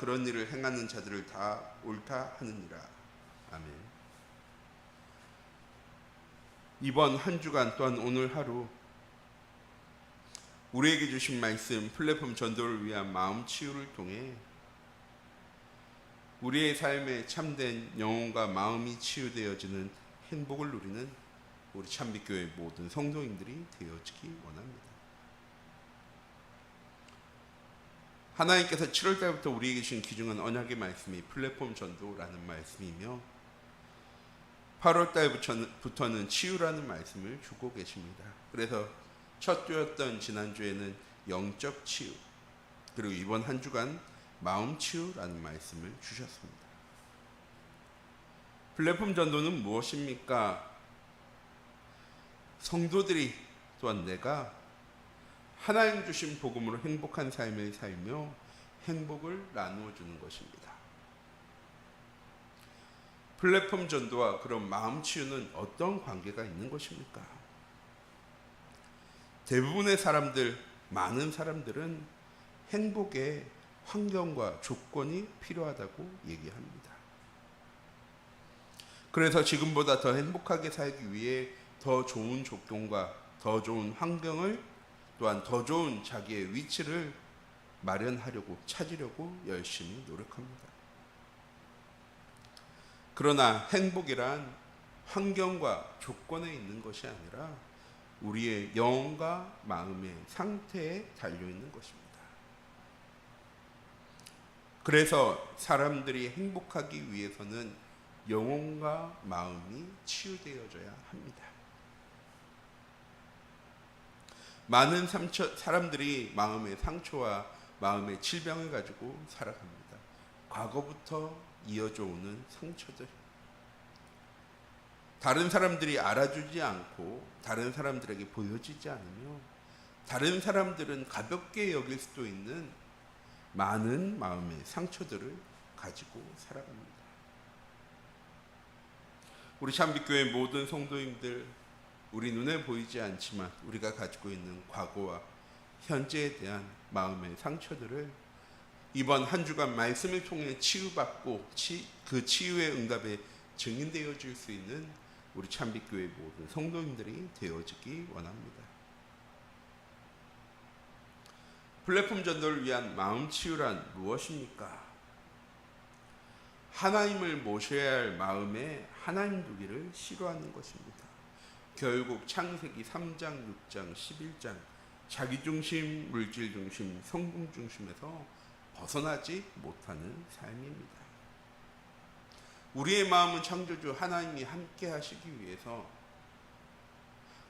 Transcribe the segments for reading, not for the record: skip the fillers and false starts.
그런 일을 행하는 자들을 다 옳다 하느니라. 아멘. 이번 한 주간 또한 오늘 하루 우리에게 주신 말씀 플랫폼 전도를 위한 마음 치유를 통해 우리의 삶에 참된 영혼과 마음이 치유되어지는 행복을 누리는 우리 찬빛교회 모든 성도님들이 되어지기 원합니다. 하나님께서 7월 달부터 우리에게 주신 귀중한 언약의 말씀이 플랫폼 전도라는 말씀이며 8월 달부터는 치유라는 말씀을 주고 계십니다. 그래서 첫 주였던 지난주에는 영적 치유, 그리고 이번 한 주간 마음 치유라는 말씀을 주셨습니다. 플랫폼 전도는 무엇입니까? 성도들이 또한 내가 하나님 주신 복음으로 행복한 삶을 살며 행복을 나누어 주는 것입니다. 플랫폼 전도와 그런 마음 치유는 어떤 관계가 있는 것입니까? 대부분의 사람들, 많은 사람들은 행복의 환경과 조건이 필요하다고 얘기합니다. 그래서 지금보다 더 행복하게 살기 위해 더 좋은 조건과 더 좋은 환경을 또한 더 좋은 자기의 위치를 마련하려고 찾으려고 열심히 노력합니다. 그러나 행복이란 환경과 조건에 있는 것이 아니라 우리의 영혼과 마음의 상태에 달려있는 것입니다. 그래서 사람들이 행복하기 위해서는 영혼과 마음이 치유되어져야 합니다. 많은 사람들이 마음의 상처와 마음의 질병을 가지고 살아갑니다. 과거부터 이어져 오는 상처들. 다른 사람들이 알아주지 않고 다른 사람들에게 보여지지 않으며 다른 사람들은 가볍게 여길 수도 있는 많은 마음의 상처들을 가지고 살아갑니다. 우리 찬빛교회 모든 성도님들, 우리 눈에 보이지 않지만 우리가 가지고 있는 과거와 현재에 대한 마음의 상처들을 이번 한 주간 말씀을 통해 치유받고 그 치유의 응답에 증인되어 줄 수 있는 우리 찬빛교회 모든 성도님들이 되어지기 원합니다. 플랫폼 전도를 위한 마음 치유란 무엇입니까? 하나님을 모셔야 할 마음에 하나님 두기를 싫어하는 것입니다. 결국 창세기 3장, 6장, 11장 자기중심, 물질중심, 성공중심에서 벗어나지 못하는 삶입니다. 우리의 마음은 창조주 하나님이 함께 하시기 위해서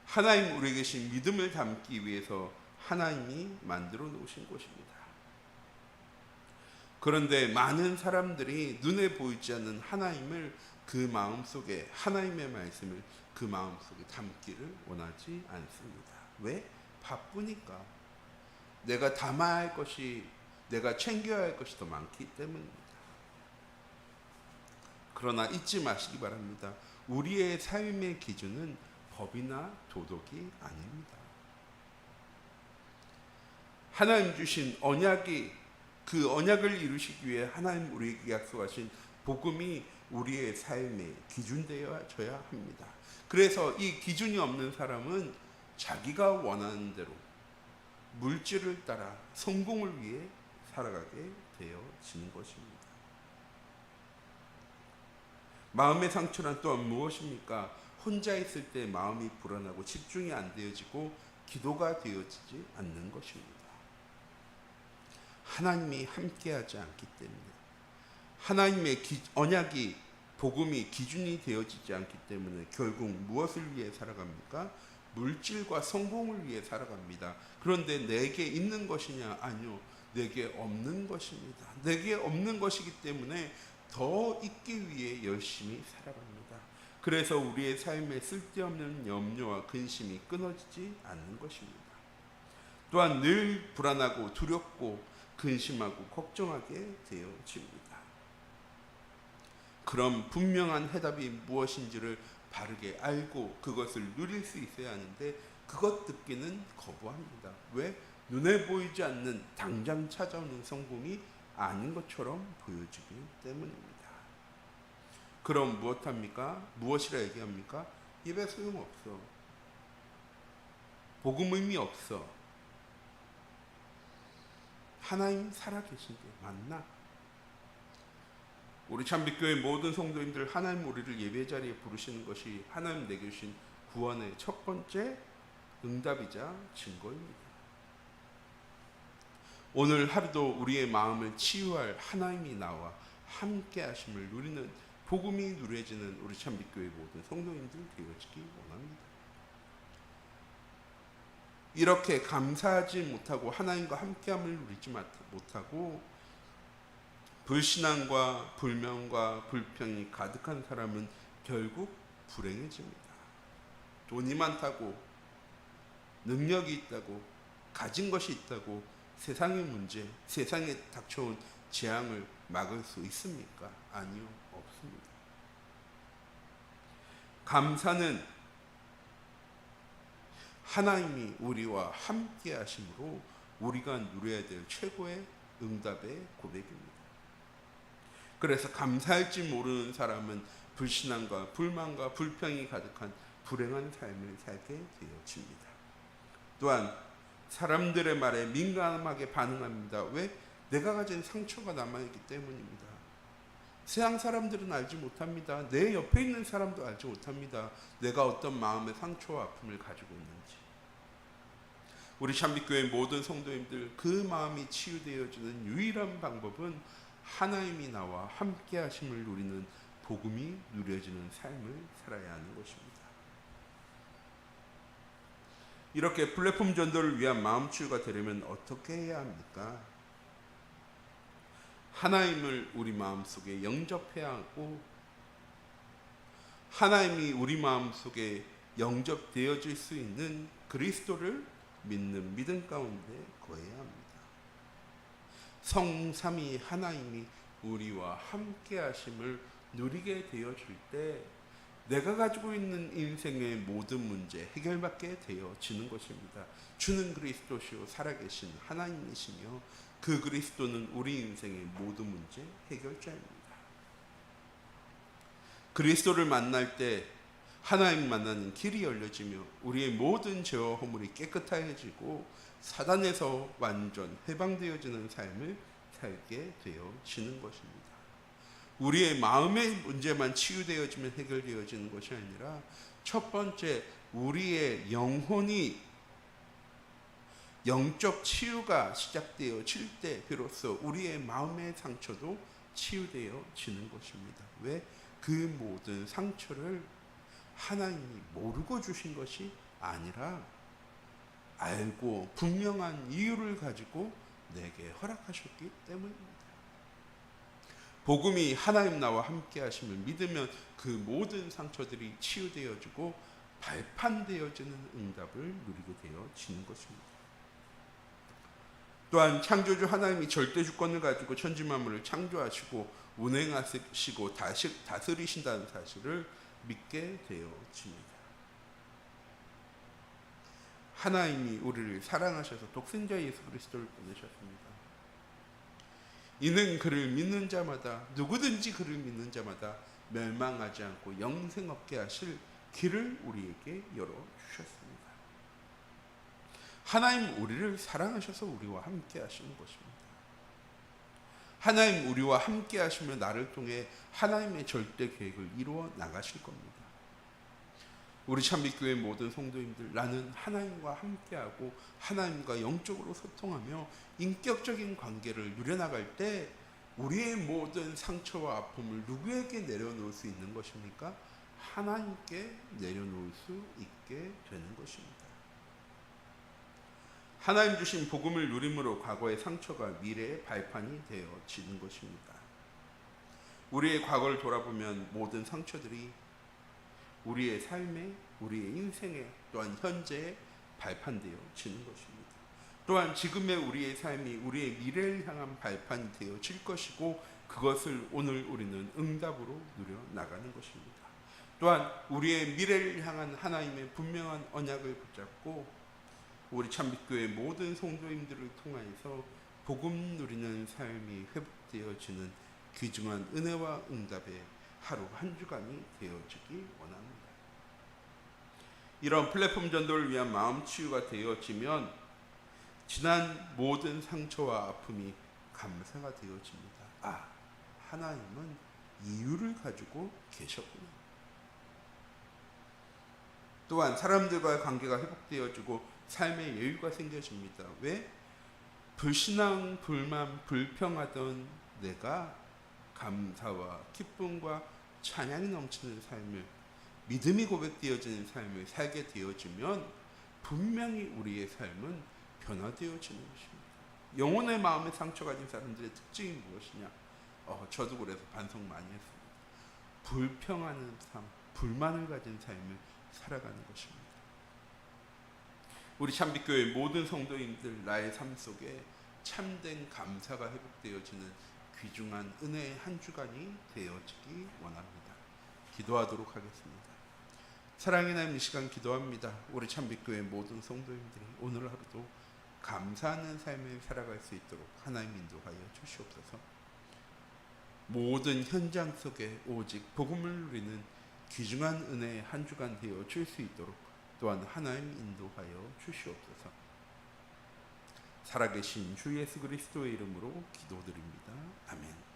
하나님 우리에게 계신 믿음을 담기 위해서 하나님이 만들어 놓으신 것입니다. 그런데 많은 사람들이 눈에 보이지 않는 하나님을 그 마음속에 하나님의 말씀을 그 마음속에 담기를 원하지 않습니다. 왜? 바쁘니까. 내가 담아야 할 것이, 내가 챙겨야 할 것이 더 많기 때문입니다. 그러나 잊지 마시기 바랍니다. 우리의 삶의 기준은 법이나 도덕이 아닙니다. 하나님 주신 언약이, 그 언약을 이루시기 위해 하나님 우리에게 약속하신 복음이 우리의 삶의 기준되어져야 합니다. 그래서 이 기준이 없는 사람은 자기가 원하는 대로 물질을 따라 성공을 위해 살아가게 되어지는 것입니다. 마음의 상처란 또한 무엇입니까? 혼자 있을 때 마음이 불안하고 집중이 안 되어지고 기도가 되어지지 않는 것입니다. 하나님이 함께하지 않기 때문에, 하나님의 언약이, 복음이 기준이 되어지지 않기 때문에 결국 무엇을 위해 살아갑니까? 물질과 성공을 위해 살아갑니다. 그런데 내게 있는 것이냐? 아니요, 내게 없는 것입니다. 내게 없는 것이기 때문에 더 있기 위해 열심히 살아갑니다. 그래서 우리의 삶에 쓸데없는 염려와 근심이 끊어지지 않는 것입니다. 또한 늘 불안하고 두렵고 근심하고 걱정하게 되어집니다. 그럼 분명한 해답이 무엇인지를 바르게 알고 그것을 누릴 수 있어야 하는데 그것 듣기는 거부합니다. 왜? 눈에 보이지 않는 당장 찾아오는 성공이 아닌 것처럼 보여지기 때문입니다. 그럼 무엇합니까? 무엇이라 얘기합니까? 예배 소용없어. 복음 의미 없어. 하나님 살아계신 게 맞나? 우리 참빛교회 모든 성도님들, 하나님 우리를 예배 자리에 부르시는 것이 하나님 내게 주신 구원의 첫 번째 응답이자 증거입니다. 오늘 하루도 우리의 마음을 치유할 하나님이 나와 함께 하심을 누리는, 복음이 누려지는 우리 참빛교회 모든 성도님들 되어지기 원합니다. 이렇게 감사하지 못하고 하나님과 함께함을 누리지 못하고 불신앙과 불명과 불평이 가득한 사람은 결국 불행해집니다. 돈이 많다고, 능력이 있다고, 가진 것이 있다고 세상의 문제, 세상에 닥쳐온 재앙을 막을 수 있습니까? 아니요, 없습니다. 감사는 하나님이 우리와 함께 하심으로 우리가 누려야 될 최고의 응답의 고백입니다. 그래서 감사할지 모르는 사람은 불신앙과 불만과 불평이 가득한 불행한 삶을 살게 되어집니다. 또한 사람들의 말에 민감하게 반응합니다. 왜? 내가 가진 상처가 남아있기 때문입니다. 세상 사람들은 알지 못합니다. 내 옆에 있는 사람도 알지 못합니다. 내가 어떤 마음의 상처와 아픔을 가지고 있는지. 우리 참빛교회 모든 성도님들, 그 마음이 치유되어지는 유일한 방법은 하나님이 나와 함께 하심을 누리는 복음이 누려지는 삶을 살아야 하는 것입니다. 이렇게 플랫폼 전도를 위한 마음 치유가 되려면 어떻게 해야 합니까? 하나님을 우리 마음속에 영접해야 하고, 하나님이 우리 마음속에 영접되어질 수 있는 그리스도를 믿는 믿음 가운데 거해야 합니다. 성삼위 하나님이 우리와 함께 하심을 누리게 되어질 때 내가 가지고 있는 인생의 모든 문제 해결받게 되어지는 것입니다. 주는 그리스도시요 살아계신 하나님이시며 그 그리스도는 우리 인생의 모든 문제 해결자입니다. 그리스도를 만날 때 하나님 만나는 길이 열려지며 우리의 모든 죄와 허물이 깨끗해지고 사단에서 완전 해방되어지는 삶을 살게 되어지는 것입니다. 우리의 마음의 문제만 치유되어지면 해결되어지는 것이 아니라 첫 번째, 우리의 영혼이 영적 치유가 시작되어질 때 비로소 우리의 마음의 상처도 치유되어지는 것입니다. 왜? 그 모든 상처를 하나님이 모르고 주신 것이 아니라 알고 분명한 이유를 가지고 내게 허락하셨기 때문입니다. 복음이 하나님 나와 함께 하심을 믿으면 그 모든 상처들이 치유되어지고 발판되어지는 응답을 누리게 되어지는 것입니다. 또한 창조주 하나님이 절대 주권을 가지고 천지 만물을 창조하시고 운행하시고 다스리신다는 사실을 믿게 되어집니다. 하나님이 우리를 사랑하셔서 독생자 예수 그리스도를 보내셨습니다. 이는 그를 믿는 자마다, 누구든지 그를 믿는 자마다 멸망하지 않고 영생 얻게 하실 길을 우리에게 열어주셨습니다. 하나님 우리를 사랑하셔서 우리와 함께 하시는 것입니다. 하나님 우리와 함께 하시며 나를 통해 하나님의 절대 계획을 이루어 나가실 겁니다. 우리 참빛교회 모든 성도님들, 나는 하나님과 함께하고 하나님과 영적으로 소통하며 인격적인 관계를 누려나갈 때 우리의 모든 상처와 아픔을 누구에게 내려놓을 수 있는 것입니까? 하나님께 내려놓을 수 있게 되는 것입니다. 하나님 주신 복음을 누림으로 과거의 상처가 미래의 발판이 되어지는 것입니다. 우리의 과거를 돌아보면 모든 상처들이 우리의 삶에, 우리의 인생에, 또한 현재에 발판되어지는 것입니다. 또한 지금의 우리의 삶이 우리의 미래를 향한 발판이 되어질 것이고 그것을 오늘 우리는 응답으로 누려 나가는 것입니다. 또한 우리의 미래를 향한 하나님의 분명한 언약을 붙잡고 우리 참빛교회 모든 성도님들을 통하여서 복음 누리는 삶이 회복되어지는 귀중한 은혜와 응답의 하루 한 주간이 되어지기 원합니다. 이런 플랫폼 전도를 위한 마음 치유가 되어지면 지난 모든 상처와 아픔이 감사가 되어집니다. 아, 하나님은 이유를 가지고 계셨구나. 또한 사람들과의 관계가 회복되어지고 삶의 여유가 생겨집니다. 왜? 불신앙, 불만, 불평하던 내가 감사와 기쁨과 찬양이 넘치는 삶을, 믿음이 고백되어지는 삶을 살게 되어지면 분명히 우리의 삶은 변화되어지는 것입니다. 영혼의 마음에 상처가 가진 사람들의 특징이 무엇이냐? 저도 그래서 반성 많이 했습니다. 불평하는 삶, 불만을 가진 삶을 살아가는 것입니다. 우리 참빛교회 모든 성도인들 나의 삶 속에 참된 감사가 회복되어지는 귀중한 은혜의 한 주간이 되어지기 원합니다. 기도하도록 하겠습니다. 사랑의 하나님, 이 시간 기도합니다. 우리 참빛교회 모든 성도인들이 오늘 하루도 감사하는 삶을 살아갈 수 있도록 하나님 인도하여 주시옵소서. 모든 현장 속에 오직 복음을 누리는 귀중한 은혜의 한 주간 되어 줄 수 있도록 또한 하나님 인도하여 주시옵소서. 살아계신 주 예수 그리스도의 이름으로 기도드립니다. 아멘.